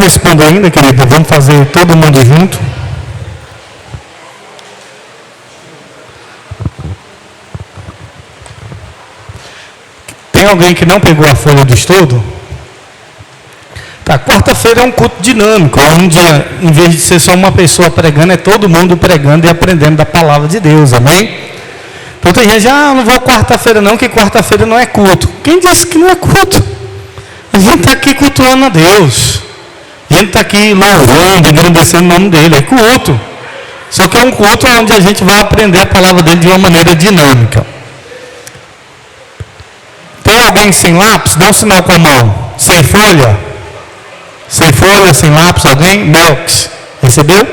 respondo ainda, querido. Vamos fazer todo mundo junto. Tem alguém que não pegou a folha do estudo? Tá, quarta-feira é um culto dinâmico, onde, em vez de ser só uma pessoa pregando, é todo mundo pregando e aprendendo da palavra de Deus, amém? Então tem gente, não vou quarta-feira não, que quarta-feira não é culto. Quem disse que não é culto? A gente está aqui cultuando a Deus. A gente está aqui louvando, agradecendo o nome dele, é culto. Só que é um culto onde a gente vai aprender a palavra dele de uma maneira dinâmica. Tem alguém sem lápis? Dá um sinal com a mão. Sem folha? Sem folha, sem lápis, alguém? Melks. Recebeu?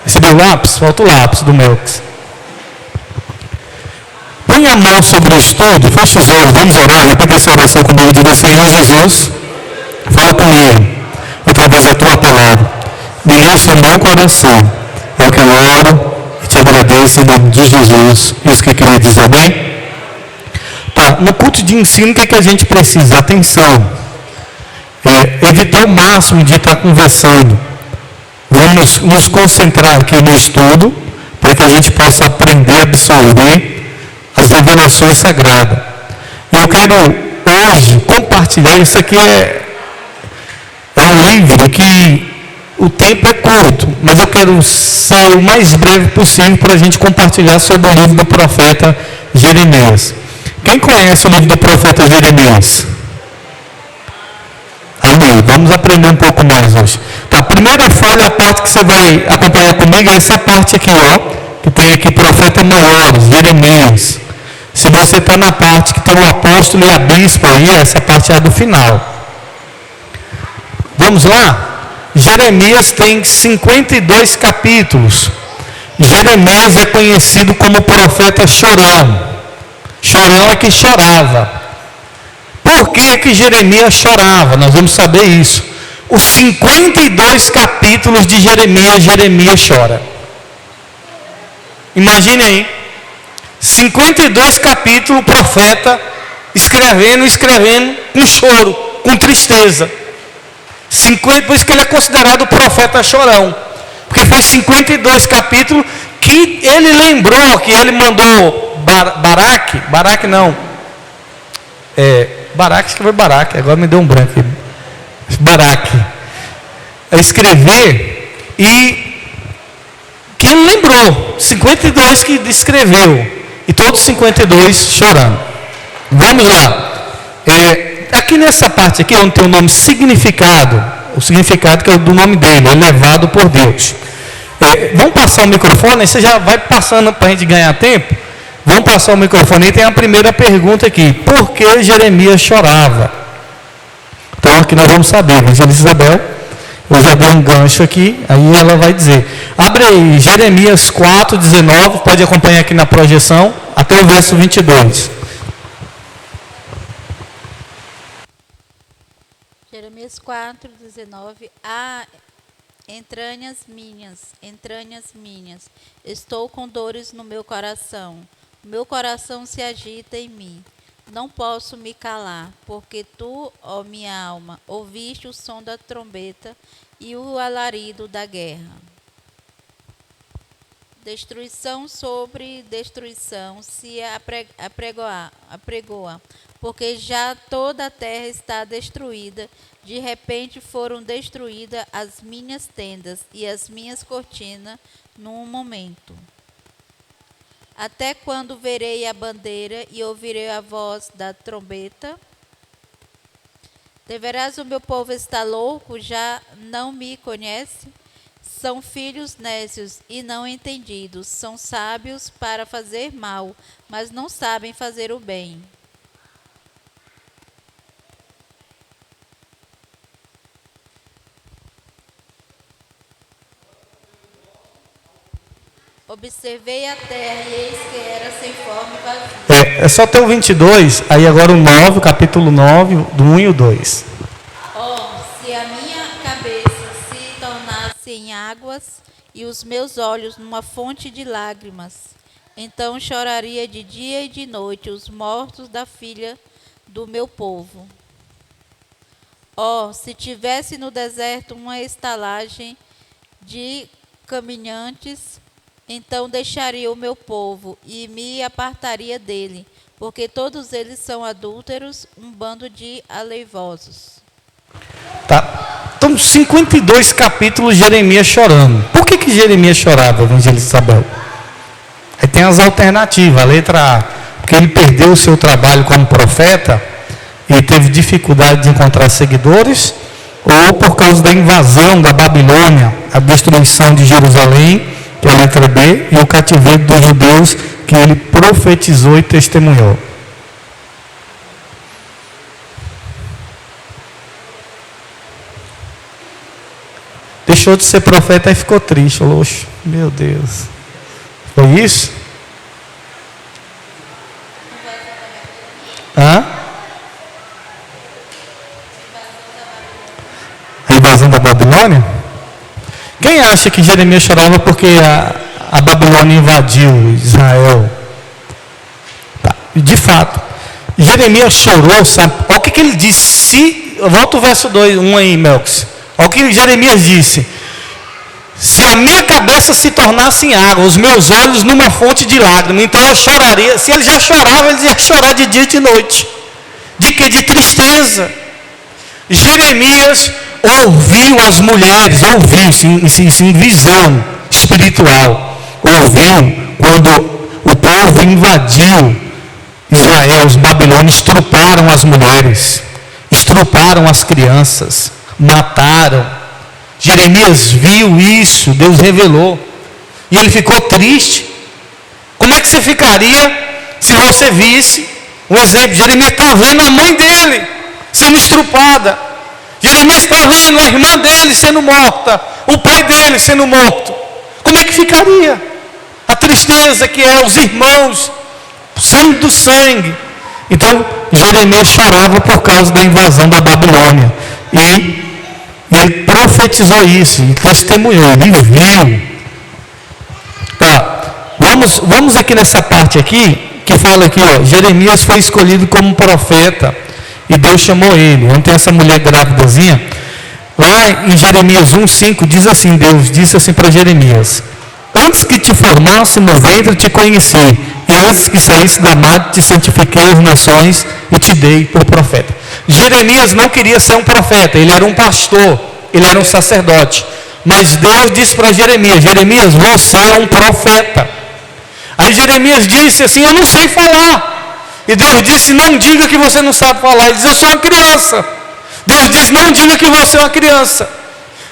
Recebeu o lápis? Falta o lápis do Melks. Põe a mão sobre o estudo, fecha os olhos, vamos orar, repita essa oração comigo, diga: Senhor Jesus, fala comigo, através da tua palavra. Dirige o meu coração, é o que eu oro e te agradeço em nome de Jesus. Isso que eu queria dizer, amém? Tá, no culto de ensino, o que a gente precisa? Atenção. Evitar o máximo de estar conversando. Vamos nos concentrar aqui no estudo, para que a gente possa aprender a absorver as revelações sagradas. Eu quero hoje compartilhar, isso aqui é um livro que o tempo é curto, mas eu quero ser o mais breve possível para a gente compartilhar sobre o livro do profeta Jeremias. Quem conhece o livro do profeta Jeremias? Amém. Vamos aprender um pouco mais hoje. Tá, a primeira folha, a parte que você vai acompanhar comigo, é essa parte aqui, que tem aqui profeta maiores, Jeremias. Se você está na parte que tem o apóstolo e a bispa aí, essa parte é do final. Vamos lá? Jeremias tem 52 capítulos. Jeremias é conhecido como profeta chorão. Chorão é que chorava. Por que Jeremias chorava? Nós vamos saber isso. Os 52 capítulos de Jeremias chora. Imagine aí. 52 capítulos, o profeta escrevendo com choro, com tristeza. Por isso que ele é considerado o profeta chorão. Porque foi 52 capítulos que ele lembrou, que ele mandou Baraque não. Baraque, escreveu Baraque, agora me deu um branco aqui. Baraque. Escrever e que ele lembrou. 52 que escreveu. E todos 52 chorando. Vamos lá. Aqui nessa parte aqui, onde tem o nome significado, o significado que é do nome dele, elevado por Deus. Vamos passar o microfone, aí você já vai passando para a gente ganhar tempo. Vamos passar o microfone e tem a primeira pergunta aqui. Por que Jeremias chorava? Então aqui nós vamos saber. Evangelista Isabel, eu já dei um gancho aqui, aí ela vai dizer. Abre aí, Jeremias 4, 19, pode acompanhar aqui na projeção, até o verso 22. Jeremias 4, 19. Entranhas minhas, estou com dores no meu coração. Meu coração se agita em mim. Não posso me calar, porque tu, ó minha alma, ouviste o som da trombeta e o alarido da guerra. Destruição sobre destruição se apregoa, porque já toda a terra está destruída. De repente foram destruídas as minhas tendas e as minhas cortinas num momento. Até quando verei a bandeira e ouvirei a voz da trombeta? Deverás o meu povo está louco, já não me conhece? São filhos nécios e não entendidos, são sábios para fazer mal, mas não sabem fazer o bem. Observei a terra e eis que era sem forma e vazia. É só ter o 22, aí agora o 9, capítulo 9, do 1 e o 2. Se a minha cabeça se tornasse em águas e os meus olhos numa fonte de lágrimas, então choraria de dia e de noite os mortos da filha do meu povo. Oh, se tivesse no deserto uma estalagem de caminhantes, então deixaria o meu povo e me apartaria dele, porque todos eles são adúlteros, um bando de aleivosos. Tá? Então, 52 capítulos Jeremias chorando. Por que Jeremias chorava, evangelista Isabel? Aí tem as alternativas. A letra A, porque ele perdeu o seu trabalho como profeta e teve dificuldade de encontrar seguidores, ou por causa da invasão da Babilônia, a destruição de Jerusalém, que é a letra B, e o cativeiro dos judeus, que ele profetizou e testemunhou. Deixou de ser profeta e ficou triste. Falou, oxe, meu Deus. Foi isso? Hã? A invasão da Babilônia? Quem acha que Jeremias chorava porque a Babilônia invadiu Israel? Tá. De fato, Jeremias chorou, sabe? Olha o que ele disse. Volta o verso 2, 1 aí, Melks. Olha o que Jeremias disse: se a minha cabeça se tornasse em água, os meus olhos numa fonte de lágrimas, então eu choraria. Se ele já chorava, ele ia chorar de dia e de noite. De que? De tristeza. Jeremias ouviu as mulheres, ouviu em visão espiritual, ouviu quando o povo invadiu Israel, os babilônios estruparam as mulheres, estruparam as crianças, mataram. Jeremias viu isso, Deus revelou, e ele ficou triste. Como é que você ficaria se você visse um exemplo? Jeremias está vendo a mãe dele sendo estrupada, Jeremias está vendo a irmã dele sendo morta, o pai dele sendo morto. Como é que ficaria? A tristeza que é os irmãos, sangue do sangue. Então Jeremias chorava por causa da invasão da Babilônia, e ele profetizou isso, e testemunhou, ele viu. Tá. Vamos aqui nessa parte aqui, que fala aqui, ó, Jeremias foi escolhido como profeta, e Deus chamou ele. Onde tem essa mulher grávidazinha, lá em Jeremias 1,5, diz assim, Deus disse assim para Jeremias: antes que te formasse no ventre te conheci, e antes que saísse da madre te santifiquei as nações e te dei por profeta. Jeremias não queria ser um profeta, ele era um pastor, ele era um sacerdote, mas Deus disse para Jeremias: Jeremias, você é um profeta. Aí Jeremias disse assim: eu não sei falar. E Deus disse: não diga que você não sabe falar. Ele disse: eu sou uma criança. Deus disse: não diga que você é uma criança.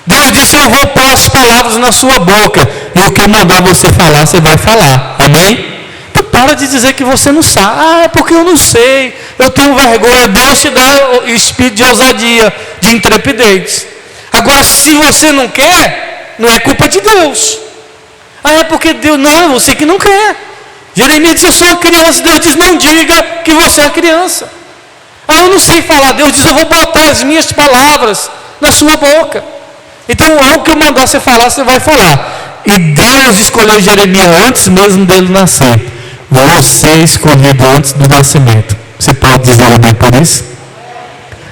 Deus disse: eu vou pôr as palavras na sua boca, e o que eu mandar você falar, você vai falar. Amém? Então para de dizer que você não sabe. Ah, é porque eu não sei, eu tenho vergonha. Deus te dá o espírito de ousadia, de intrepidez. Agora, se você não quer, não é culpa de Deus. Ah, é porque Deus, não, é você que não quer. Jeremias disse: eu sou uma criança. Deus diz: não diga que você é uma criança. Ah, eu não sei falar. Deus diz: eu vou botar as minhas palavras na sua boca. Então, algo que eu mandar você falar, você vai falar. E Deus escolheu Jeremias antes mesmo dele nascer. Você é escolhido antes do nascimento. Você pode dizer amém por isso?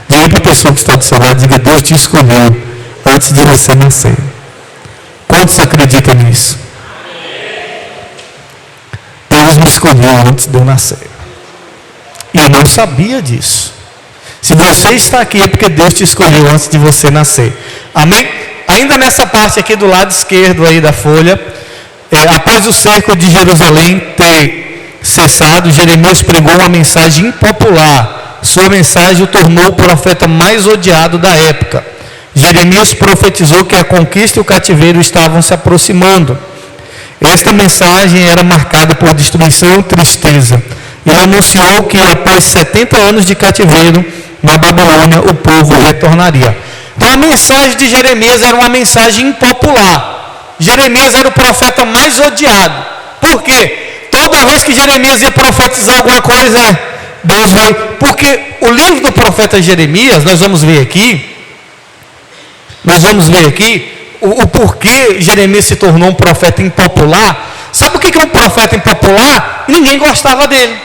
Diga para a pessoa que está do seu lado, diga: Deus te escolheu antes de você nascer. Quantos acreditam nisso? Deus me escolheu antes de eu nascer. E eu não sabia disso. Se você está aqui é porque Deus te escolheu antes de você nascer. Amém? Ainda nessa parte aqui do lado esquerdo aí da folha, após o cerco de Jerusalém ter cessado, Jeremias pregou uma mensagem impopular. Sua mensagem o tornou o profeta mais odiado da época. Jeremias profetizou que a conquista e o cativeiro estavam se aproximando. Esta mensagem era marcada por destruição e tristeza. Ele anunciou que após 70 anos de cativeiro na Babilônia, o povo retornaria. Então a mensagem de Jeremias era uma mensagem impopular. Jeremias era o profeta mais odiado. Por quê? Toda vez que Jeremias ia profetizar alguma coisa, Deus vai... Porque o livro do profeta Jeremias, nós vamos ver aqui, o porquê Jeremias se tornou um profeta impopular. Sabe o que é um profeta impopular? Ninguém gostava dele.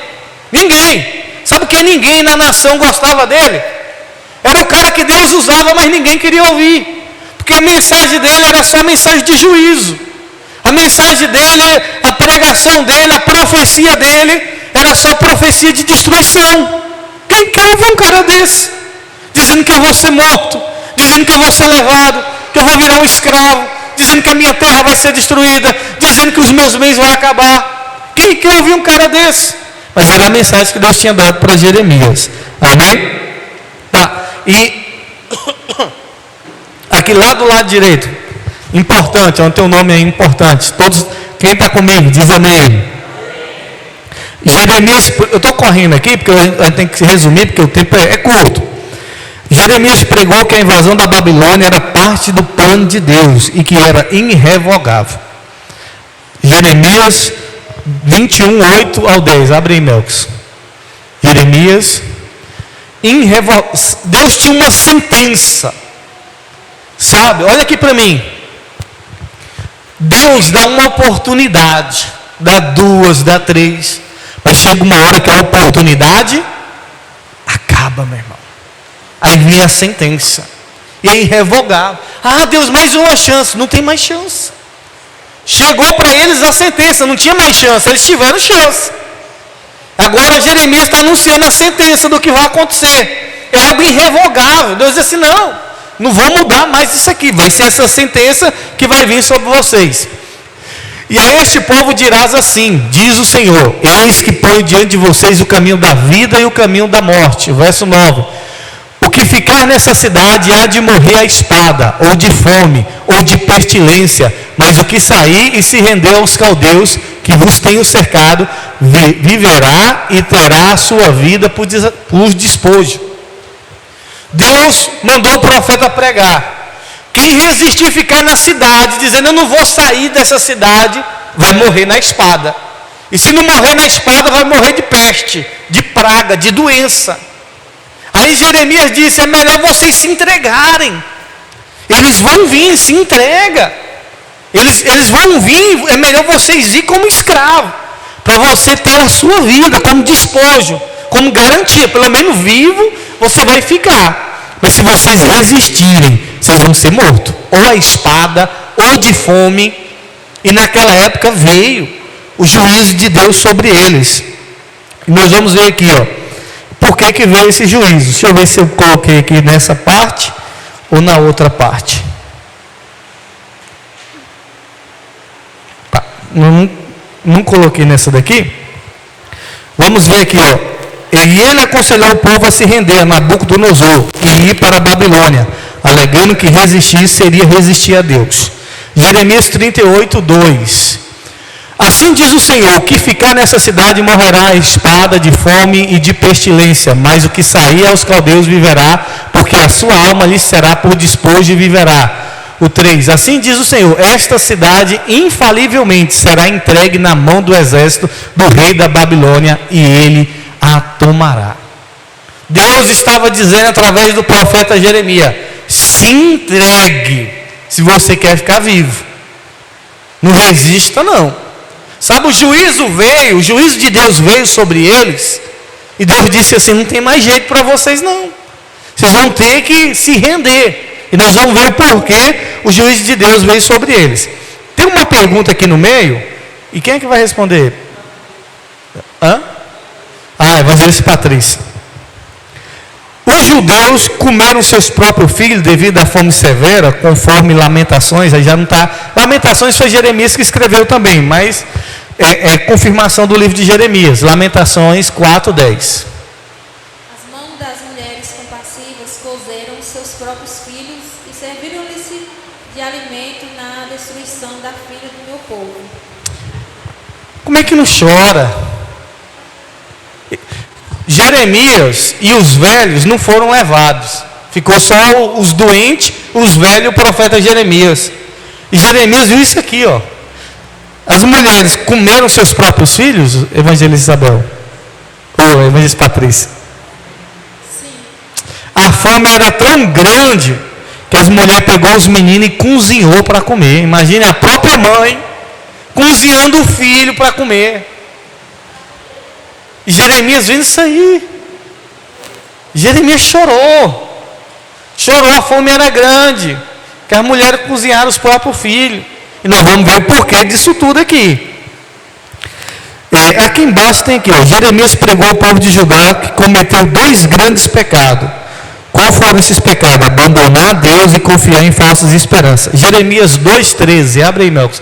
Ninguém. Sabe o que ninguém na nação gostava dele? Era o cara cara que Deus usava, mas ninguém queria ouvir. Porque a mensagem dele era só mensagem de juízo. A mensagem dele, a pregação dele, a profecia dele, era só profecia de destruição. Quem quer ouvir um cara desse? Dizendo que eu vou ser morto, dizendo que eu vou ser levado, que eu vou virar um escravo, dizendo que a minha terra vai ser destruída, dizendo que os meus bens vão acabar. Quem quer ouvir um cara desse? Mas era a mensagem que Deus tinha dado para Jeremias. Amém? Tá. E aqui lá do lado direito, importante, onde teu nome é importante. Todos, quem está comigo, diz amém. Jeremias, eu estou correndo aqui, porque a gente tem que resumir, porque o tempo é curto. Jeremias pregou que a invasão da Babilônia era parte do plano de Deus e que era irrevogável. Jeremias 21, 8 ao 10. Abre aí, Melks. Jeremias, Deus tinha uma sentença. Sabe, olha aqui para mim. Deus dá uma oportunidade, dá duas, dá três, mas chega uma hora que a oportunidade acaba, meu irmão. Aí vem a sentença, e é irrevogável. Ah, Deus, mais uma chance. Não tem mais chance. Chegou para eles a sentença, não tinha mais chance, eles tiveram chance. Agora Jeremias está anunciando a sentença do que vai acontecer. É algo irrevogável. Deus diz assim, não vou mudar mais isso aqui, vai ser essa sentença que vai vir sobre vocês. E a este povo dirás assim, diz o Senhor, eis que põe diante de vocês o caminho da vida e o caminho da morte. Verso 9, o que ficar nessa cidade há de morrer à espada, ou de fome, ou de pestilência, mas o que sair e se render aos caldeus, que vos tenham cercado, viverá e terá a sua vida por despojo. Deus mandou o profeta pregar. Quem resistir ficar na cidade, dizendo eu não vou sair dessa cidade, vai morrer na espada. E se não morrer na espada, vai morrer de peste, de praga, de doença. Aí Jeremias disse, é melhor vocês se entregarem. Eles vão vir, se entrega. Eles vão vir, é melhor vocês ir como escravo, para você ter a sua vida como despojo, como garantia, pelo menos vivo você vai ficar. Mas se vocês resistirem, vocês vão ser mortos, ou a espada, ou de fome. E naquela época veio o juízo de Deus sobre eles. E nós vamos ver aqui, por que veio esse juízo. Deixa eu ver se eu coloquei aqui nessa parte, ou na outra parte. Não coloquei nessa daqui. Vamos ver aqui, E ele aconselhou o povo a se render a Nabucodonosor e ir para a Babilônia, alegando que resistir seria resistir a Deus. Jeremias 38, 2. Assim diz o Senhor, o que ficar nessa cidade morrerá a espada, de fome e de pestilência, mas o que sair aos caldeus viverá, porque a sua alma lhe será por despojo e viverá. O 3, assim diz o Senhor, esta cidade infalivelmente será entregue na mão do exército do rei da Babilônia e ele a tomará. Deus estava dizendo através do profeta Jeremias, se entregue, se você quer ficar vivo. Não resista não. Sabe, o juízo de Deus veio sobre eles, e Deus disse assim, não tem mais jeito para vocês não. Vocês vão ter que se render. E nós vamos ver o porquê o juízo de Deus veio sobre eles. Tem uma pergunta aqui no meio, e quem é que vai responder? Evangelista Patrícia. Os judeus comeram seus próprios filhos devido à fome severa, conforme Lamentações, aí já não está. Lamentações foi Jeremias que escreveu também, mas é confirmação do livro de Jeremias, Lamentações 4:10. As mãos das mulheres compassivas cozeram seus próprios filhos e serviram-lhes de alimento na destruição da filha do meu povo. Como é que não chora? Jeremias e os velhos não foram levados. Ficou só os doentes, os velhos e o profeta Jeremias. E Jeremias viu isso aqui, As mulheres comeram seus próprios filhos, Evangelista Isabel? Ou Evangelista Patrícia? Sim. A fome era tão grande que as mulheres pegou os meninos e cozinhou para comer. Imagine a própria mãe cozinhando o filho para comer. E Jeremias vendo isso aí. Jeremias chorou. Chorou, a fome era grande, que as mulheres cozinharam os próprios filhos. E nós vamos ver o porquê disso tudo aqui. Aqui embaixo tem aqui, ó, Jeremias pregou ao povo de Judá que cometeu 2 grandes pecados. Qual foram esses pecados? Abandonar a Deus e confiar em falsas esperanças. Jeremias 2,13, abre aí, Melcos.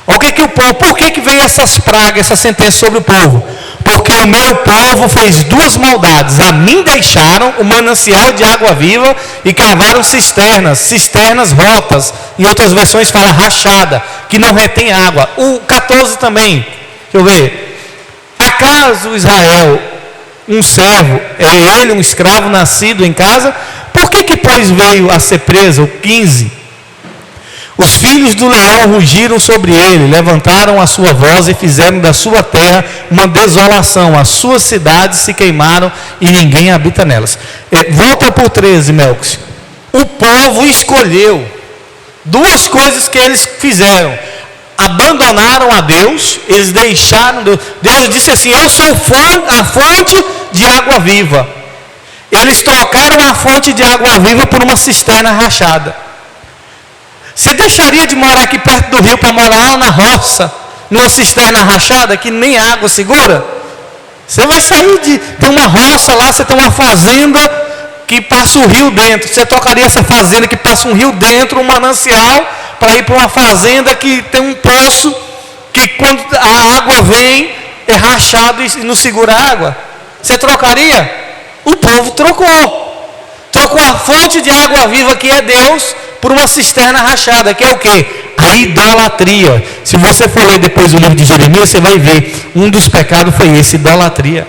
O que o povo, por que veio essas pragas, essa sentença sobre o povo? Porque o meu povo fez 2 maldades. A mim deixaram o manancial de água viva e cavaram cisternas rotas. Em outras versões fala rachada, que não retém água. O 14 também, deixa eu ver. Acaso Israel, um servo, é ele um escravo nascido em casa? Por que pois veio a ser preso? O 15. Os filhos do leão rugiram sobre ele, levantaram a sua voz e fizeram da sua terra uma desolação. As suas cidades se queimaram e ninguém habita nelas. Volta para o 13, Melcos. O povo escolheu 2 coisas que eles fizeram. Abandonaram a Deus, eles deixaram Deus. Deus disse assim: eu sou a fonte de água viva. Eles trocaram a fonte de água viva por uma cisterna rachada. Você deixaria de morar aqui perto do rio para morar lá na roça, numa cisterna rachada que nem água segura? Você vai sair tem uma roça lá, você tem uma fazenda que passa o rio dentro. Você trocaria essa fazenda que passa um rio dentro, um manancial, para ir para uma fazenda que tem um poço, que quando a água vem, é rachado e não segura a água? Você trocaria? O povo trocou a fonte de água viva, que é Deus, por uma cisterna rachada, que é o quê? A idolatria. Se você for ler depois o livro de Jeremias, você vai ver, um dos pecados foi esse, idolatria.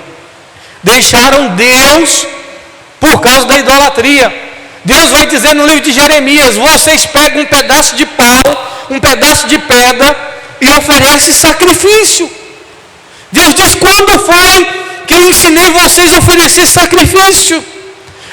Deixaram Deus por causa da idolatria. Deus vai dizer no livro de Jeremias: vocês pegam um pedaço de pau, um pedaço de pedra e oferecem sacrifício. Deus diz: quando foi que eu ensinei vocês a oferecer sacrifício?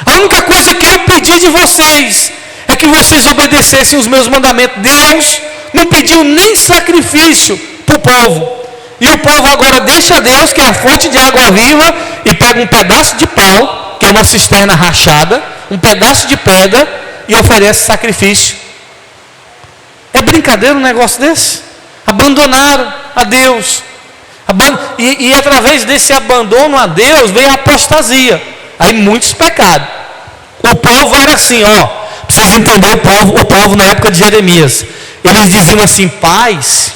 A única coisa que eu pedi de vocês é que vocês obedecessem os meus mandamentos. Deus não pediu nem sacrifício para o povo. E o povo agora deixa Deus, que é a fonte de água viva, e pega um pedaço de pau, que é uma cisterna rachada, um pedaço de pedra, e oferece sacrifício. É brincadeira um negócio desse? Abandonaram a Deus. E através desse abandono a Deus veio a apostasia. Aí muitos pecados. O povo era assim, ó. Precisa entender o povo na época de Jeremias. Eles diziam assim: paz,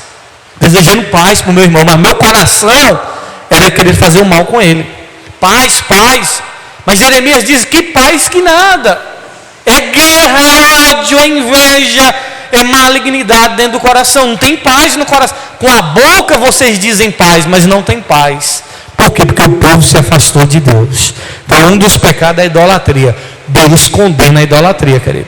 desejando paz para o meu irmão, mas meu coração era querer fazer o mal com ele. Paz, paz. Mas Jeremias diz: que paz que nada. É guerra, é ódio, é inveja, é malignidade dentro do coração. Não tem paz no coração. Com a boca vocês dizem paz, mas não tem paz. Por quê? Porque o povo se afastou de Deus. Então um dos pecados é a idolatria. Deus condena a idolatria, querido.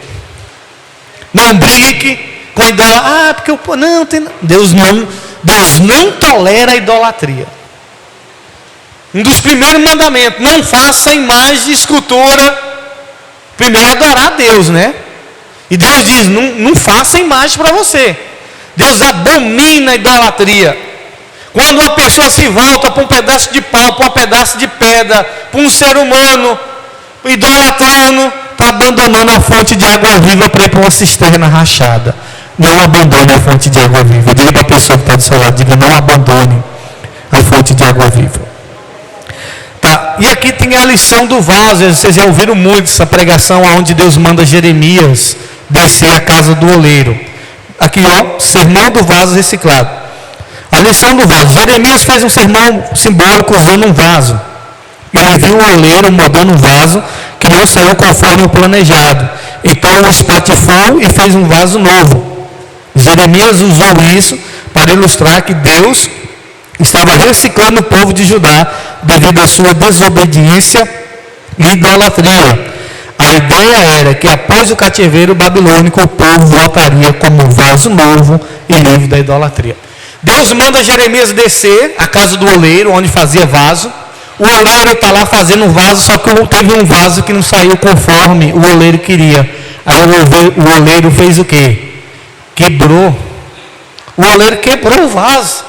Não brinque com a idolatria. Porque não tem. Deus não tolera a idolatria. Um dos primeiros mandamentos: não faça imagem de escultura. Primeiro é adorar a Deus, né? E Deus diz: não faça imagem para você. Deus abomina a idolatria. Quando uma pessoa se volta para um pedaço de pau, para um pedaço de pedra, para um ser humano, idolatrando, está abandonando a fonte de água viva para ir para uma cisterna rachada. Não abandone a fonte de água viva. Diga para a pessoa que está do seu lado: diga, não abandone a fonte de água viva. Tá. E aqui tem a lição do vaso. Vocês já ouviram muito essa pregação, onde Deus manda Jeremias descer a casa do oleiro. Aqui, ó, sermão do vaso reciclado. A lição do vaso: Jeremias fez um sermão simbólico usando um vaso. Ele viu o oleiro moldando um vaso, que não saiu conforme o planejado. Então o espatifou e fez um vaso novo. Jeremias usou isso para ilustrar que Deus estava reciclando o povo de Judá devido à sua desobediência e idolatria. A ideia era que após o cativeiro babilônico, o povo voltaria como um vaso novo e livre da idolatria. Deus manda Jeremias descer à casa do oleiro, onde fazia vaso. O oleiro está lá fazendo um vaso, só que teve um vaso que não saiu conforme o oleiro queria. Aí o oleiro fez o quê? Quebrou. O oleiro quebrou o vaso.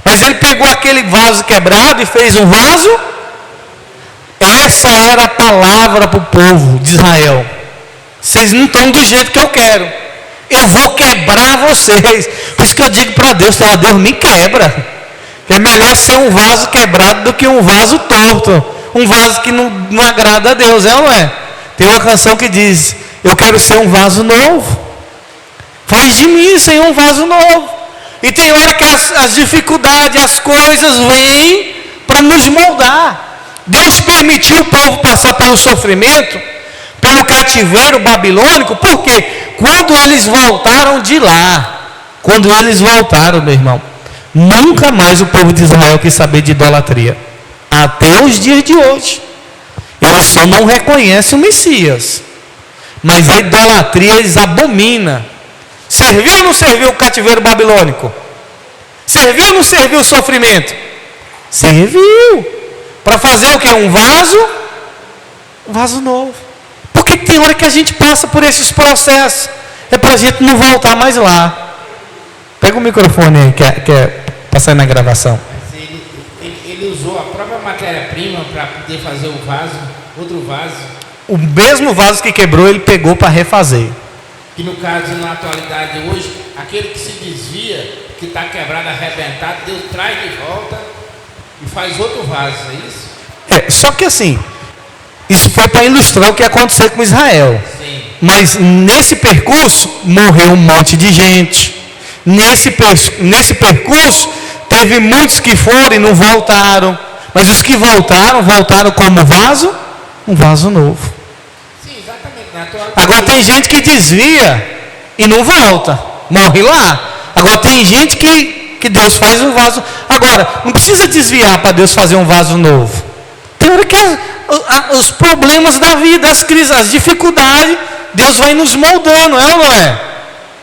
Mas ele pegou aquele vaso quebrado e fez um vaso. Essa era a palavra para o povo de Israel. Vocês não estão do jeito que eu quero. Eu vou quebrar vocês. Por isso que eu digo para Deus, Deus me quebra. É melhor ser um vaso quebrado do que um vaso torto. Um vaso que não agrada a Deus, é ou não é? Tem uma canção que diz: eu quero ser um vaso novo. Faz de mim, Senhor, um vaso novo. E tem hora que as dificuldades, as coisas vêm para nos moldar. Deus permitiu o povo passar pelo sofrimento, pelo cativeiro babilônico, porque quando eles voltaram de lá, quando eles voltaram, meu irmão, nunca mais o povo de Israel quis saber de idolatria. Até os dias de hoje. Eles só não reconhecem o Messias. Mas a idolatria eles abominam. Serviu ou não serviu o cativeiro babilônico? Serviu ou não serviu o sofrimento? Serviu. Para fazer o que? Um vaso novo. Porque tem hora que a gente passa por esses processos. É para a gente não voltar mais lá. Pega o microfone aí, quer passar na gravação. Ele usou a própria matéria-prima para poder fazer o vaso, outro vaso. O mesmo vaso que quebrou, ele pegou para refazer. Que no caso, na atualidade hoje, aquele que se desvia, que está quebrado, arrebentado, Deus traz de volta e faz outro vaso, é isso? Só que assim, isso foi para ilustrar o que aconteceu com Israel. Sim. Mas nesse percurso, morreu um monte de gente. Nesse percurso, teve muitos que foram e não voltaram. Mas os que voltaram como vaso, um vaso novo. Sim, exatamente. Agora tem gente que desvia e não volta, morre lá. Agora tem gente que Deus faz um vaso. Agora, não precisa desviar para Deus fazer um vaso novo. Tem hora que os problemas da vida, as crises, as dificuldades, Deus vai nos moldando, é ou não é?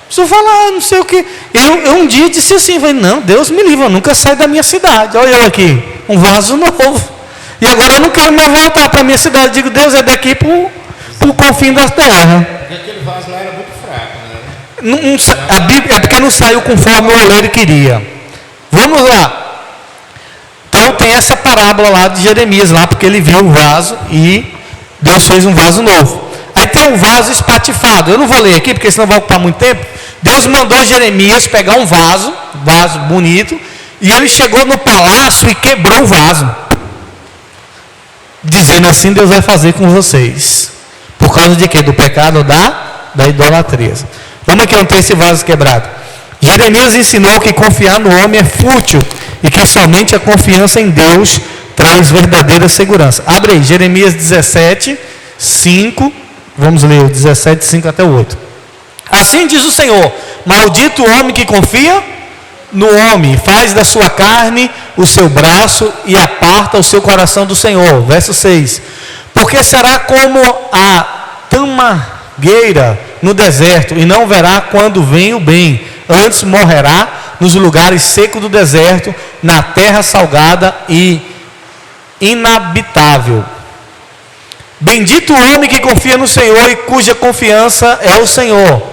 Preciso falar, não sei o que. Eu um dia disse assim, não, Deus me livre, eu nunca saio da minha cidade. Olha eu aqui, um vaso novo. E agora eu não quero mais voltar para a minha cidade. Eu digo, Deus, é daqui para o confim da terra. Porque aquele vaso lá era muito fraco, né? A Bíblia é porque não saiu conforme o oleiro queria. Vamos lá. Então tem essa parábola lá de Jeremias, lá, porque ele viu o vaso e Deus fez um vaso novo. Aí tem um vaso espatifado. Eu não vou ler aqui, porque senão vai ocupar muito tempo. Deus mandou Jeremias pegar um vaso bonito, e ele chegou no palácio e quebrou o vaso. Dizendo assim, Deus vai fazer com vocês. Por causa de quê? Do pecado da idolatria. Vamos aqui onde tem esse vaso quebrado. Jeremias ensinou que confiar no homem é fútil e que somente a confiança em Deus traz verdadeira segurança. Abre aí, Jeremias 17, 5. Vamos ler o 17, 5 até o 8. Assim diz o Senhor: maldito o homem que confia no homem, faz da sua carne o seu braço e aparta o seu coração do Senhor. Verso 6. Porque será como a tamangueira no deserto, e não verá quando vem o bem, antes morrerá nos lugares secos do deserto, na terra salgada e inabitável. Bendito o homem que confia no Senhor e cuja confiança é o Senhor.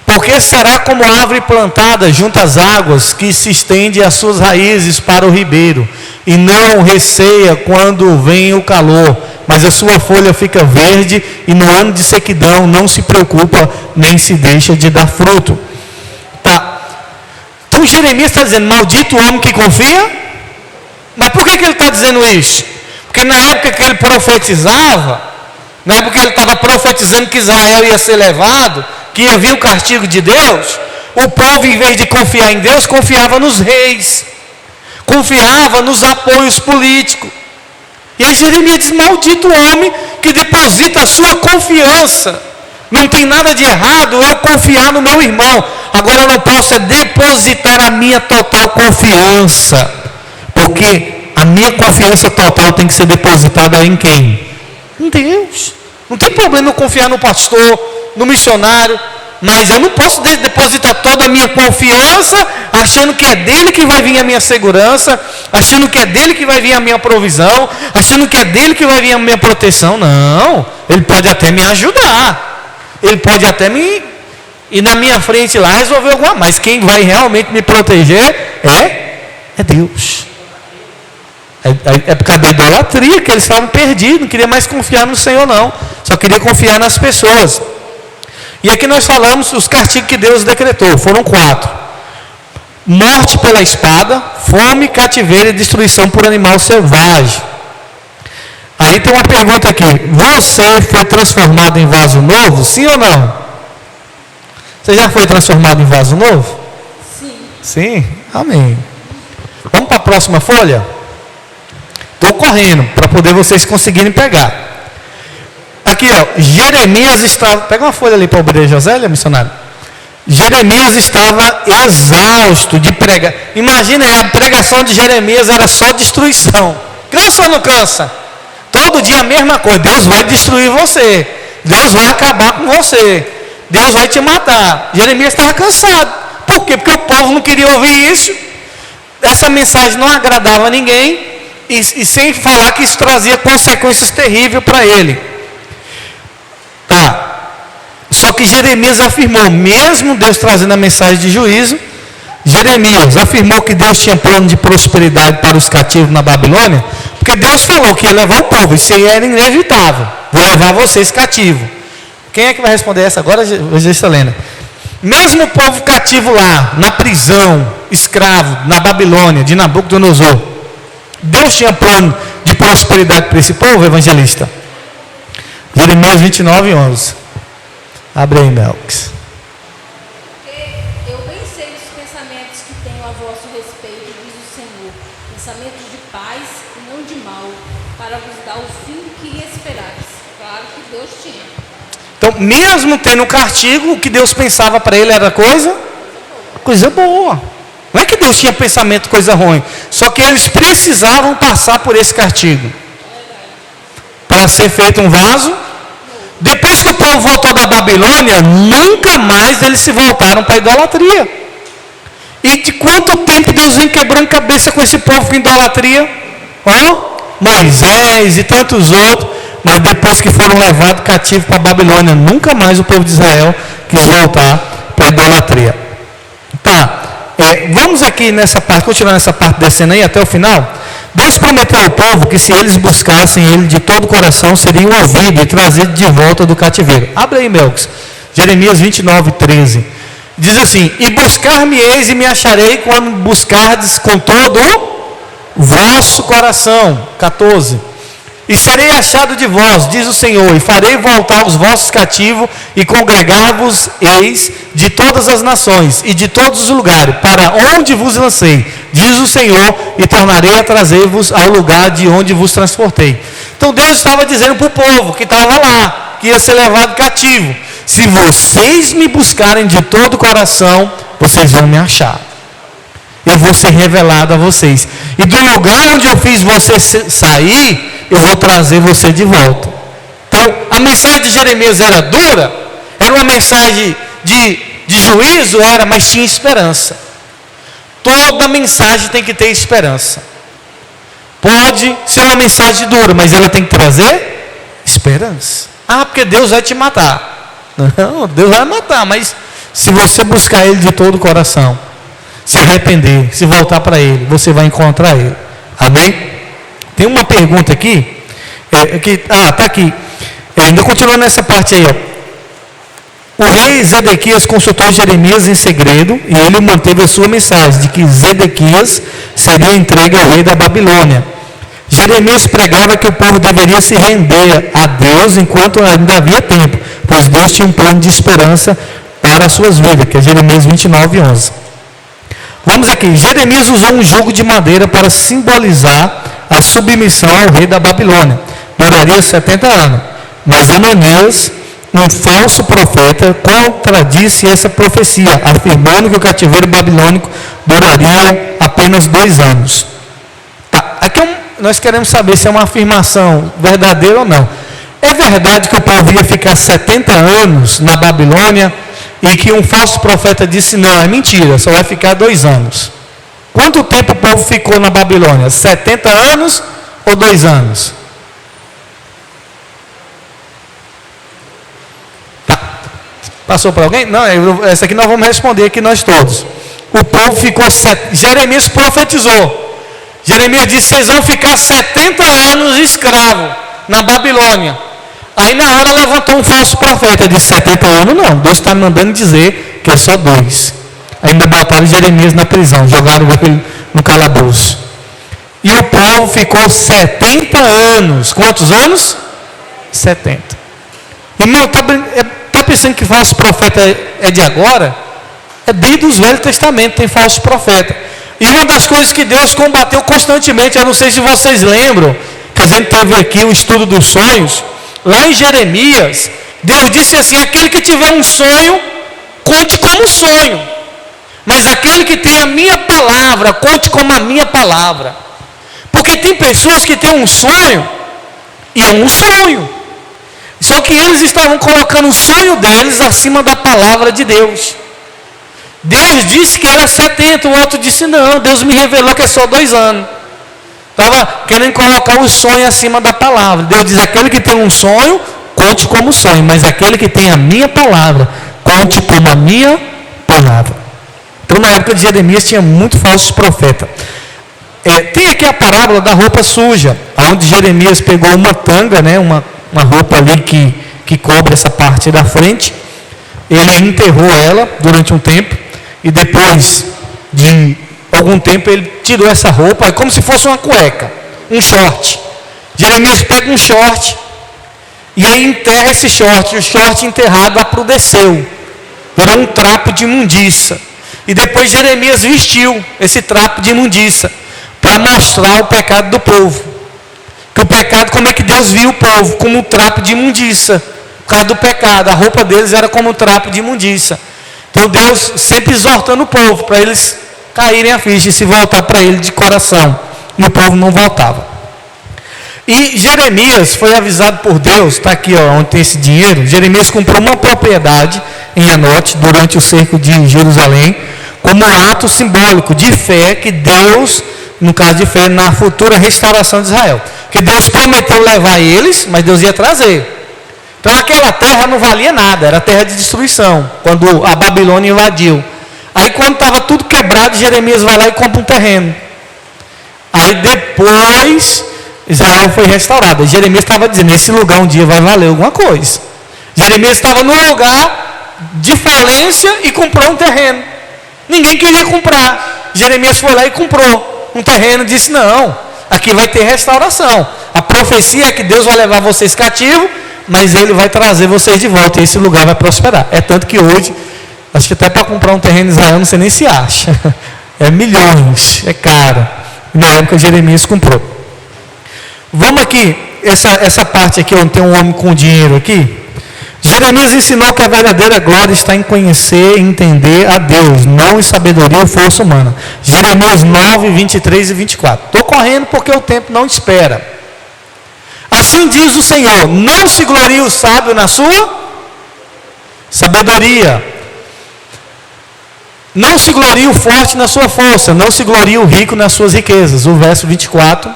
Porque será como árvore plantada junto às águas, que se estende as suas raízes para o ribeiro, e não receia quando vem o calor, mas a sua folha fica verde, e no ano de sequidão não se preocupa, nem se deixa de dar fruto. Tá. Então Jeremias está dizendo, maldito o homem que confia. Mas por que ele está dizendo isso? Porque na época que ele profetizava, na época que ele estava profetizando que Israel ia ser levado, que ia vir o castigo de Deus, o povo, em vez de confiar em Deus, confiava nos reis, confiava nos apoios políticos. E aí Jeremias diz, maldito o homem que deposita a sua confiança. Não tem nada de errado eu confiar no meu irmão. Agora eu não posso depositar a minha total confiança, porque a minha confiança total tem que ser depositada em quem? Em Deus. Não tem problema eu confiar no pastor, no missionário, mas eu não posso depositar toda a minha confiança achando que é dele que vai vir a minha segurança, achando que é dele que vai vir a minha provisão, achando que é dele que vai vir a minha proteção. Não, ele pode até me ajudar, ele pode até me ir na minha frente lá resolver alguma coisa, mas quem vai realmente me proteger é Deus. É por causa da idolatria que eles estavam perdidos, não queria mais confiar no Senhor não. só queria confiar nas pessoas. E aqui nós falamos os castigos que Deus decretou, foram 4. Morte pela espada, fome, cativeiro e destruição por animal selvagem. Aí tem uma pergunta aqui: você foi transformado em vaso novo? Sim ou não? Você já foi transformado em vaso novo? Sim. Sim? Amém. Vamos para a próxima folha? Estou correndo para poder vocês conseguirem pegar. Aqui, ó, Jeremias estava... Pega uma folha ali para o Josélia, missionário. Jeremias estava exausto de pregar. Imagina, a pregação de Jeremias era só destruição. Cansa ou não cansa? Todo dia a mesma coisa. Deus vai destruir você. Deus vai acabar com você. Deus vai te matar. Jeremias estava cansado. Por quê? Porque o povo não queria ouvir isso. Essa mensagem não agradava a ninguém. E sem falar que isso trazia consequências terríveis para ele. Tá. Só que Jeremias afirmou, mesmo Deus trazendo a mensagem de juízo, Jeremias afirmou que Deus tinha plano de prosperidade para os cativos na Babilônia, porque Deus falou que ia levar o povo, isso aí era inevitável, vou levar vocês cativos. Quem é que vai responder essa agora? Gessalena. Mesmo o povo cativo lá, na prisão, escravo, na Babilônia, de Nabucodonosor, Deus tinha plano de prosperidade para esse povo, evangelista? Jeremias 29, 11. Abre aí, Melks. Porque eu bem sei os pensamentos que tenho a vosso respeito, diz o Senhor, pensamentos de paz e não de mal, para vos dar o fim que esperais. Claro que Deus tinha. Então, mesmo tendo castigo, o que Deus pensava para ele era coisa boa. Não é que Deus tinha pensamento coisa ruim, só que eles precisavam passar por esse castigo para ser feito um vaso. Depois que o povo voltou da Babilônia, nunca mais eles se voltaram para a idolatria. E de quanto tempo Deus vem quebrando cabeça com esse povo com idolatria? Moisés e tantos outros. Mas depois que foram levados cativos para a Babilônia, nunca mais o povo de Israel quis voltar para a idolatria. Tá. Vamos aqui nessa parte, continuar nessa parte, descendo aí até o final. Deus prometeu ao povo que se eles buscassem Ele de todo o coração, seriam ouvidos e trazidos de volta do cativeiro. Abre aí, Melks. Jeremias 29, 13. Diz assim: e buscar-me-eis e me acharei quando buscardes com todo o vosso coração. 14. E serei achado de vós, diz o Senhor, e farei voltar os vossos cativos e congregar-vos-eis de todas as nações e de todos os lugares, para onde vos lancei, diz o Senhor, e tornarei a trazer-vos ao lugar de onde vos transportei. Então Deus estava dizendo para o povo que estava lá, que ia ser levado cativo: se vocês me buscarem de todo o coração, vocês vão me achar. Eu vou ser revelado a vocês. E do lugar onde eu fiz você sair, eu vou trazer você de volta. Então, a mensagem de Jeremias era dura, era uma mensagem de juízo, mas tinha esperança. Toda mensagem tem que ter esperança. Pode ser uma mensagem dura, mas ela tem que trazer esperança. Porque Deus vai te matar. Não, Deus vai matar, mas se você buscar Ele de todo o coração, se arrepender, se voltar para Ele, você vai encontrar Ele. Amém? Tem uma pergunta aqui. Está aqui. Ainda continuando nessa parte aí. O rei Zedequias consultou Jeremias em segredo e ele manteve a sua mensagem de que Zedequias seria entregue ao rei da Babilônia. Jeremias pregava que o povo deveria se render a Deus enquanto ainda havia tempo, pois Deus tinha um plano de esperança para as suas vidas, que é Jeremias 29, 11. Vamos aqui. Jeremias usou um jugo de madeira para simbolizar a submissão ao rei da Babilônia. Duraria 70 anos. Mas Ananias, um falso profeta, contradisse essa profecia, afirmando que o cativeiro babilônico duraria apenas 2 anos. Aqui nós queremos saber se é uma afirmação verdadeira ou não. É verdade que o povo ia ficar 70 anos na Babilônia e que um falso profeta disse: não, é mentira, só vai ficar 2 anos. Quanto tempo o povo ficou na Babilônia? 70 anos ou 2 anos? Passou para alguém? Não, essa aqui nós vamos responder aqui nós todos. O povo ficou... Jeremias profetizou. Jeremias disse: vocês vão ficar 70 anos escravos na Babilônia. Aí na hora levantou um falso profeta, disse 70 anos não, Deus está mandando dizer que é só 2. Ainda botaram Jeremias na prisão, jogaram ele no calabouço. E o povo ficou 70 anos. Quantos anos? 70. Irmão, está pensando que falso profeta é de agora? É desde o Velho Testamento tem falso profeta. E uma das coisas que Deus combateu constantemente, eu não sei se vocês lembram, que a gente teve aqui o estudo dos sonhos, lá em Jeremias, Deus disse assim: aquele que tiver um sonho, conte como sonho, mas aquele que tem a minha palavra, conte como a minha palavra. Porque tem pessoas que têm um sonho, e é um sonho, só que eles estavam colocando o sonho deles acima da palavra de Deus. Deus disse que era 70, o outro disse não, Deus me revelou que é só 2 anos. Estava querendo colocar o sonho acima da palavra. Deus diz: aquele que tem um sonho, conte como sonho, mas aquele que tem a minha palavra, conte como a minha palavra. Então na época de Jeremias tinha muito falsos profetas. Tem aqui a parábola da roupa suja, onde Jeremias pegou uma tanga, né, uma roupa ali que cobre essa parte da frente. Ele enterrou ela durante um tempo, e depois de algum tempo ele tirou essa roupa, como se fosse uma cueca, um short. Jeremias pega um short e aí enterra esse short. O short enterrado aprudeceu, virou um trapo de imundícia. E depois Jeremias vestiu esse trapo de imundícia para mostrar o pecado do povo. Que o pecado, como é que Deus viu o povo? Como um trapo de imundícia. Por causa do pecado, a roupa deles era como um trapo de imundícia. Então Deus sempre exortando o povo para eles caírem a ficha e se voltar para ele de coração. E o povo não voltava. E Jeremias foi avisado por Deus, está aqui ó, onde tem esse dinheiro. Jeremias comprou uma propriedade em Anote durante o cerco de Jerusalém, como um ato simbólico de fé que Deus, no caso de fé, na futura restauração de Israel. Que Deus prometeu levar eles, mas Deus ia trazer. Então aquela terra não valia nada, era terra de destruição, quando a Babilônia invadiu. Aí quando estava tudo quebrado, Jeremias vai lá e compra um terreno. Aí depois Israel foi restaurado. Jeremias estava dizendo: esse lugar um dia vai valer alguma coisa. Jeremias estava num lugar de falência e comprou um terreno. Ninguém queria comprar. Jeremias foi lá e comprou um terreno e disse: não, aqui vai ter restauração. A profecia é que Deus vai levar vocês cativos, mas Ele vai trazer vocês de volta e esse lugar vai prosperar. É tanto que hoje, acho que até para comprar um terreno em Israel, não sei nem se acha. É milhões, é caro. Na época Jeremias comprou. Vamos aqui, essa parte aqui onde tem um homem com dinheiro aqui. Jeremias ensinou que a verdadeira glória está em conhecer e entender a Deus, não em sabedoria ou força humana. Jeremias 9, 23 e 24. Estou correndo porque o tempo não espera. Assim diz o Senhor: não se glorie o sábio na sua sabedoria, não se glorie o forte na sua força, não se glorie o rico nas suas riquezas. O verso 24.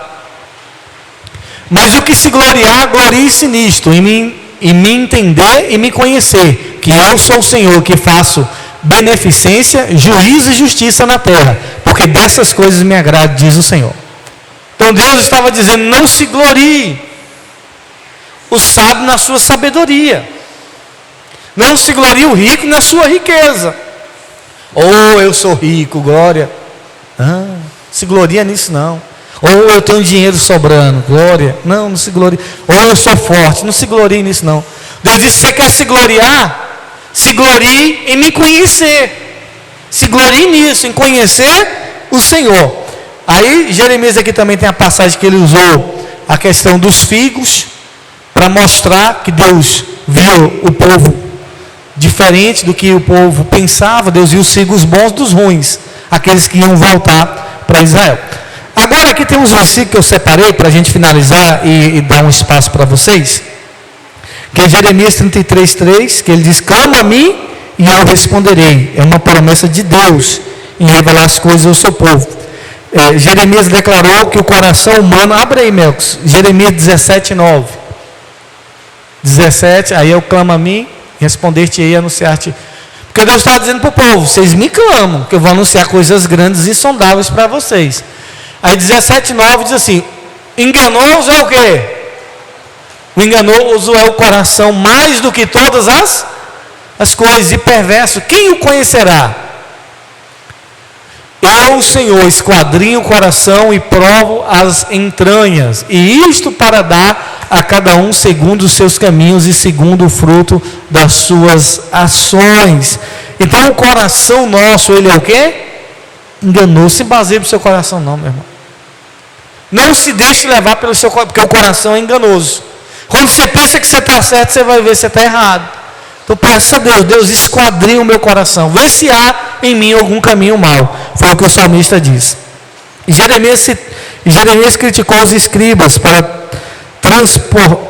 Mas o que se gloriar, glorie-se nisto, em me entender e me conhecer, que eu sou o Senhor, que faço beneficência, juízo e justiça na terra, porque dessas coisas me agrada, diz o Senhor. Então Deus estava dizendo: não se glorie o sábio na sua sabedoria, não se glorie o rico na sua riqueza. Oh, eu sou rico, glória. Se gloria nisso não. Ou eu tenho dinheiro sobrando, glória. Não se glorie. Ou eu sou forte, não se glorie nisso não. Deus disse: você quer se gloriar? Se glorie em me conhecer. Se glorie nisso, em conhecer o Senhor. Aí Jeremias aqui também tem a passagem que ele usou a questão dos figos, para mostrar que Deus viu o povo diferente do que o povo pensava. Deus viu os figos bons dos ruins, aqueles que iam voltar para Israel. Agora aqui tem uns versículos que eu separei para a gente finalizar e dar um espaço para vocês, que é Jeremias 33, 3, que ele diz: clama a mim e eu responderei. É uma promessa de Deus em revelar as coisas ao seu povo. Jeremias declarou que o coração humano, abre aí, Melcos, Jeremias 17, 9. 17, aí eu clamo a mim, responder-te-ei e anunciar-te. Porque Deus estava dizendo para o povo: vocês me clamam, que eu vou anunciar coisas grandes e insondáveis para vocês. Aí 17, 9 diz assim: enganoso é o quê? O enganoso é o coração mais do que todas as coisas, e perverso. Quem o conhecerá? Eu, o Senhor, esquadrinho o coração e provo as entranhas, e isto para dar a cada um segundo os seus caminhos e segundo o fruto das suas ações. Então o coração nosso, ele é o quê? Enganoso. Se baseia no seu coração não, meu irmão. Não se deixe levar pelo seu coração, porque o coração é enganoso. Quando você pensa que você está certo, você vai ver que você está errado. Então peça a Deus, Deus esquadrinha o meu coração, vê se há em mim algum caminho mau. Foi o que o salmista diz. Jeremias criticou os escribas para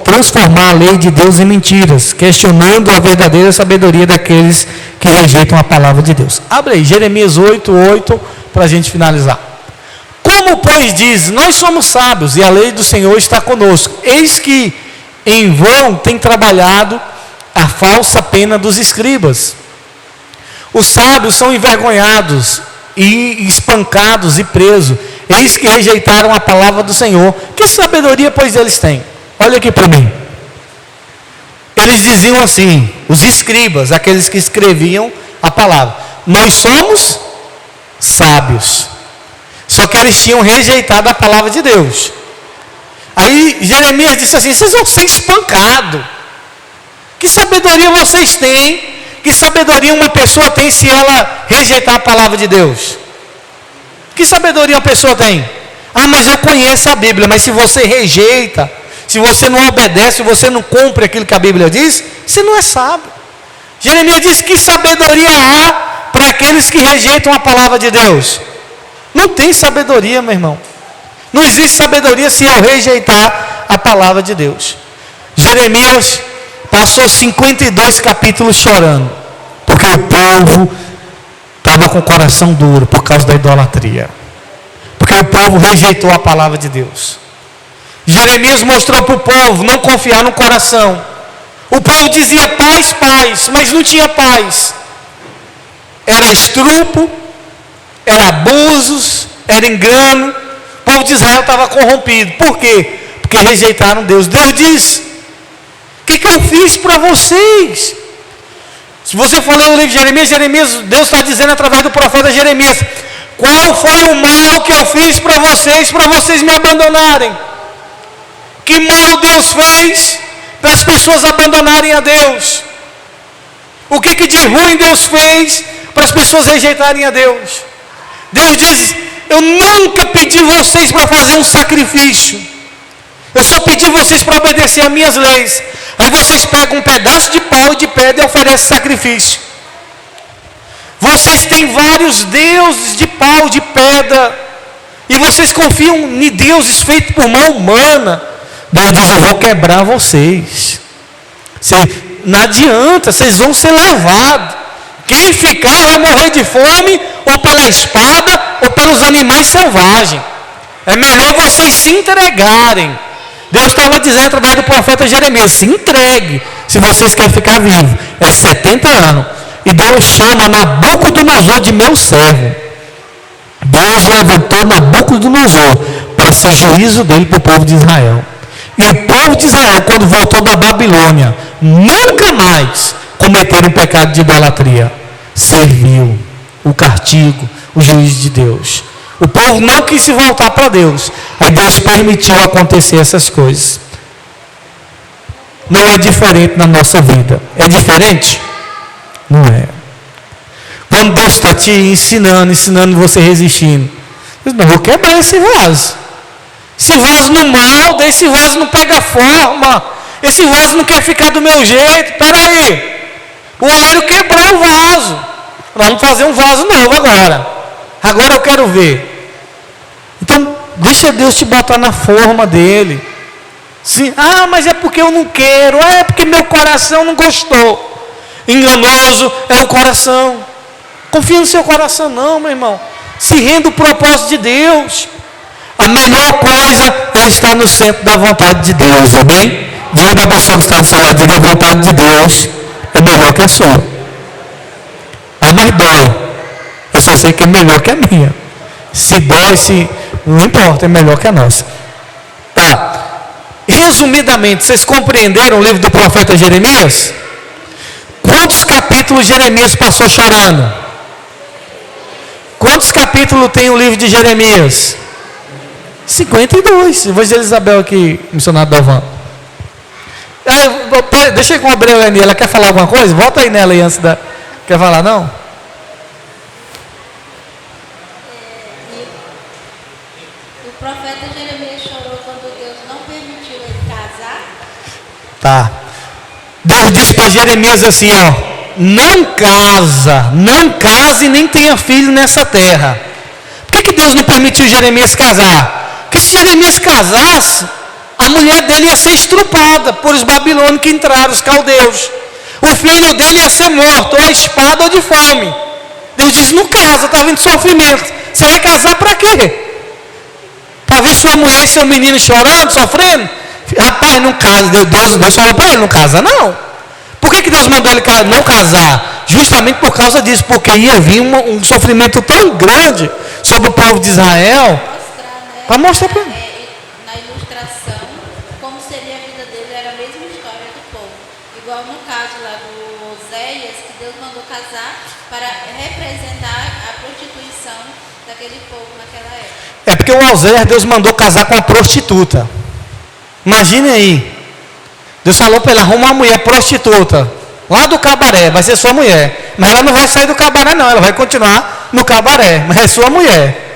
transformar a lei de Deus em mentiras, questionando a verdadeira sabedoria daqueles que rejeitam a palavra de Deus. Abre aí, Jeremias 8:8, para a gente finalizar. Como, pois, diz, nós somos sábios e a lei do Senhor está conosco. Eis que em vão tem trabalhado a falsa pena dos escribas. Os sábios são envergonhados e espancados e presos. Eis que rejeitaram a palavra do Senhor. Que sabedoria, pois, eles têm? Olha aqui para mim. Eles diziam assim, os escribas, aqueles que escreviam a palavra: nós somos sábios. Só que eles tinham rejeitado a palavra de Deus. Aí Jeremias disse assim: vocês vão ser espancados. Que sabedoria vocês têm? Que sabedoria uma pessoa tem se ela rejeitar a palavra de Deus? Que sabedoria uma pessoa tem? Ah, mas eu conheço a Bíblia. Mas se você rejeita, se você não obedece, se você não cumpre aquilo que a Bíblia diz, você não é sábio. Jeremias disse: que sabedoria há para aqueles que rejeitam a palavra de Deus? Não tem sabedoria, meu irmão. Não existe sabedoria se eu rejeitar a palavra de Deus. Jeremias passou 52 capítulos chorando, porque o povo estava com o coração duro por causa da idolatria, porque o povo rejeitou a palavra de Deus. Jeremias mostrou para o povo não confiar no coração. O povo dizia paz, paz, mas não tinha paz. Era estupro, era abusos, era engano. O povo de Israel estava corrompido. Por quê? Porque rejeitaram Deus. Deus diz: o que eu fiz para vocês? Se você for ler o livro de Jeremias, Deus está dizendo através do profeta Jeremias: qual foi o mal que eu fiz para vocês me abandonarem? Que mal Deus fez para as pessoas abandonarem a Deus? O que de ruim Deus fez para as pessoas rejeitarem a Deus? Deus diz: eu nunca pedi vocês para fazer um sacrifício. Eu só pedi vocês para obedecer às minhas leis. Aí vocês pegam um pedaço de pau e de pedra e oferecem sacrifício. Vocês têm vários deuses de pau, de pedra, e vocês confiam em deuses feitos por mão humana. Deus diz: eu vou quebrar vocês. Não adianta, vocês vão ser levados. Quem ficar vai morrer de fome, ou pela espada, ou pelos animais selvagens. É melhor vocês se entregarem. Deus estava dizendo através do profeta Jeremias: se entregue, se vocês querem ficar vivos. É 70 anos. E Deus chama Nabucodonosor de meu servo. Deus levantou Nabucodonosor para ser juízo dele para o povo de Israel. E o povo de Israel, quando voltou da Babilônia, nunca mais cometeram o pecado de idolatria. Serviu o castigo, o juízo de Deus. O povo não quis se voltar para Deus. Aí Deus permitiu acontecer essas coisas. Não é diferente na nossa vida. É diferente? Não é. Quando Deus está te ensinando você resistindo, Deus: não, vou quebrar esse vaso. Esse vaso não molda, esse vaso não pega forma, esse vaso não quer ficar do meu jeito. Espera aí. O oleiro quebrou o vaso. Nós vamos fazer um vaso novo agora. Agora eu quero ver. Então, deixa Deus te botar na forma dele. Sim. Ah, mas é porque eu não quero. Ah, é porque meu coração não gostou. Enganoso é o coração. Confia no seu coração não, meu irmão. Se renda o propósito de Deus. A melhor coisa é estar no centro da vontade de Deus, amém? Diga para a pessoa que está do seu lado: diga, a vontade de Deus é melhor que a sua. A mais dói, eu só sei que é melhor que a minha. Se dói, não importa, é melhor que a nossa. Tá. resumidamente, vocês compreenderam o livro do profeta Jeremias? Quantos capítulos Jeremias passou chorando? Quantos capítulos tem o livro de Jeremias? 52. Eu vou dizer a Isabel aqui, missionário Dalvan. Deixa eu ir com a Breulene, ela quer falar alguma coisa? Volta aí nela aí antes da... Quer falar não? O profeta Jeremias chorou quando Deus não permitiu ele casar. Tá. Deus disse para Jeremias assim, ó: não case e nem tenha filho nessa terra. Por que Deus não permitiu Jeremias casar? Porque se Jeremias casasse, a mulher dele ia ser estrupada por os babilônios que entraram, os caldeus. O filho dele ia ser morto, ou a espada ou de fome. Deus diz: não casa, está vindo sofrimento. Você vai casar para quê? Para ver sua mulher e seu menino chorando, sofrendo? Rapaz, não casa. Deus falou para ele: não casa não. Por que Deus mandou ele não casar? Justamente por causa disso, porque ia vir um sofrimento tão grande sobre o povo de Israel. Para mostrar para ele. Na ilustração, como seria a vida dele, era a mesma história do povo. Igual no caso lá do Oséias, que Deus mandou casar para representar a prostituição daquele povo naquela época. É porque o Oséias, Deus mandou casar com uma prostituta. Imagine aí. Deus falou para ele: arruma uma mulher prostituta lá do cabaré, vai ser sua mulher. Mas ela não vai sair do cabaré não, ela vai continuar no cabaré, mas é sua mulher.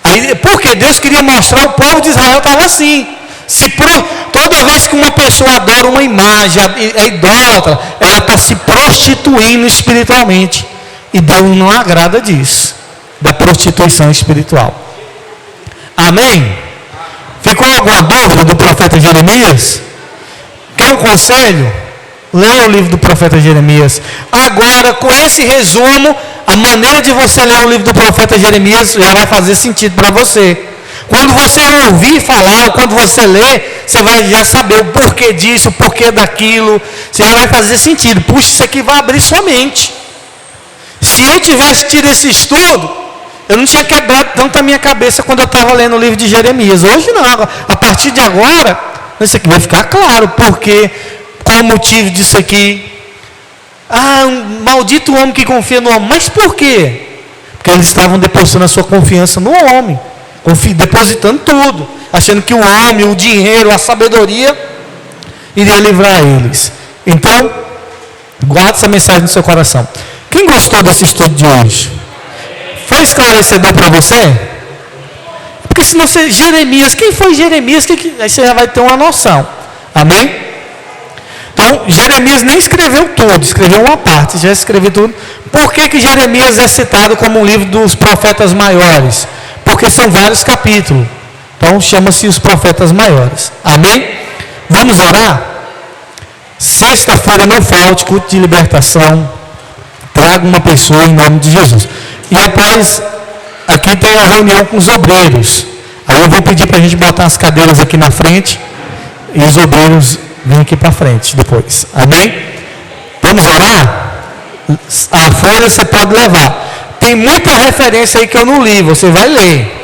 Aí, porque Deus queria mostrar, o povo de Israel estava assim. Toda vez que uma pessoa adora uma imagem, é idólatra, ela está se prostituindo espiritualmente. E Deus não agrada disso, da prostituição espiritual. Amém? Ficou alguma dúvida do profeta Jeremias? Quer um conselho? Leia o livro do profeta Jeremias. Agora, com esse resumo, a maneira de você ler o livro do profeta Jeremias já vai fazer sentido para você. Quando você ouvir falar, quando você ler, você vai já saber o porquê disso, o porquê daquilo. Você já vai fazer sentido. Puxa, isso aqui vai abrir sua mente. Se eu tivesse tido esse estudo, eu não tinha quebrado tanto a minha cabeça quando eu estava lendo o livro de Jeremias. Hoje não. A partir de agora, isso aqui vai ficar claro. Porque, qual o motivo disso aqui? Um maldito homem que confia no homem. Mas por quê? Porque eles estavam depositando a sua confiança no homem. Depositando tudo. Achando que o homem, o dinheiro, a sabedoria iria livrar eles. Então, guarde essa mensagem no seu coração. Quem gostou desse estudo de hoje? Foi esclarecedor para você? Porque se não ser Jeremias, quem foi Jeremias? Aí você já vai ter uma noção. Amém? Então, Jeremias nem escreveu tudo, escreveu uma parte, já escreveu tudo. Por que Jeremias é citado como um livro dos profetas maiores? Porque são vários capítulos. Então, chama-se os profetas maiores. Amém? Vamos orar? Sexta-feira não falte culto de libertação. Traga uma pessoa em nome de Jesus. E após, aqui tem a reunião com os obreiros. Aí eu vou pedir para a gente botar as cadeiras aqui na frente. E os obreiros vêm aqui para frente depois. Amém? Vamos orar? A folha você pode levar. Tem muita referência aí que eu não li. Você vai ler.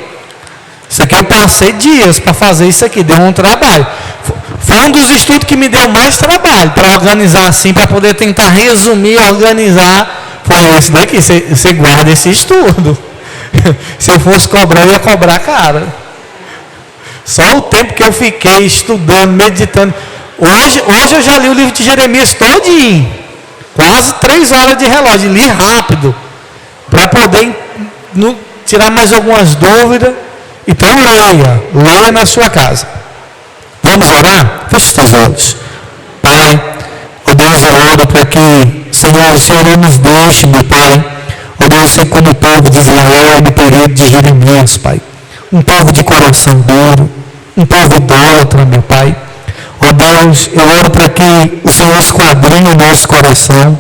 Isso aqui eu passei dias para fazer isso aqui. Deu um trabalho. Foi um dos estudos que me deu mais trabalho. Para organizar assim. Para poder tentar resumir, organizar. Foi esse daqui. Você guarda esse estudo. Se eu fosse cobrar, eu ia cobrar caro. Só o tempo que eu fiquei estudando, meditando. Hoje eu já li o livro de Jeremias todinho. Quase 3 horas de relógio. Li rápido. Para poder tirar mais algumas dúvidas. Então leia na sua casa. Vamos orar? Feche os teus olhos. Pai, ó Deus, eu oro para que, Senhor, o Senhor nos deixe, meu Pai. Ó Deus, ser como o povo de Israel no período de Jeremias, Pai. Um povo de coração duro, um povo idólatra, meu Pai. Ó Deus, eu oro para que o Senhor esquadrinhe o nosso coração.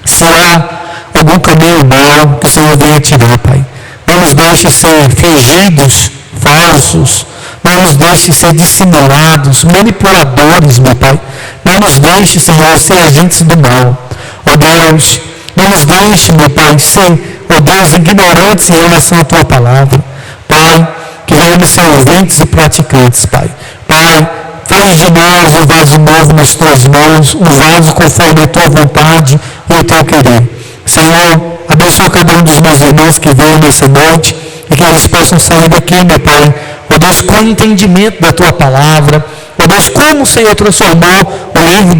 Se há algum caminho mau, que o Senhor venha tirar, Pai. Não nos deixe ser fingidos, falsos. Não nos deixe ser dissimulados, manipuladores, meu Pai. Não nos deixe, Senhor, ser agentes do mal. Ó Deus, não nos deixe, meu Pai, ser, ó Deus, ignorantes em relação à Tua palavra. Pai, que venhamos ser ouvintes e praticantes, Pai. Pai, Faz de nós um vaso novo nas tuas mãos, um vaso conforme a tua vontade e o teu querer. Senhor, abençoa cada um dos meus irmãos que veio nessa noite e que eles possam sair daqui, meu Pai, ó Deus, com entendimento da tua palavra, ó Deus, como o Senhor transformou o livro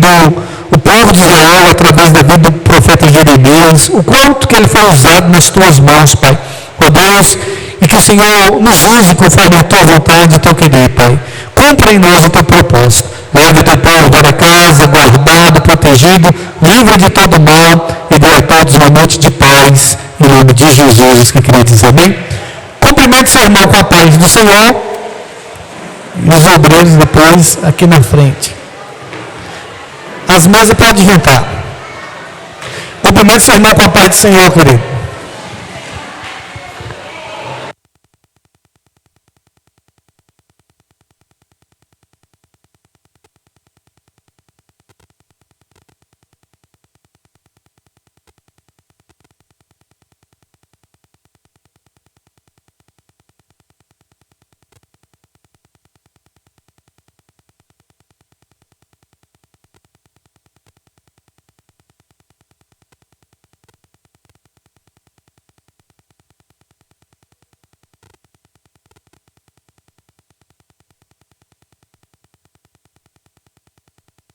do povo de Israel através da vida do profeta Jeremias, o quanto que ele foi usado nas tuas mãos, Pai, ó Deus, e que o Senhor nos use conforme a tua vontade e o teu querer, Pai. Cumpra em nós o teu propósito. Leve o teu povo para casa, guardado, protegido, livre de todo mal e dê a todos uma noite de paz, em nome de Jesus, que queria dizer amém. Cumprimente seu irmão com a paz do Senhor e os obreiros depois aqui na frente. As mesas podem juntar. Cumprimente seu irmão com a paz do Senhor, querido.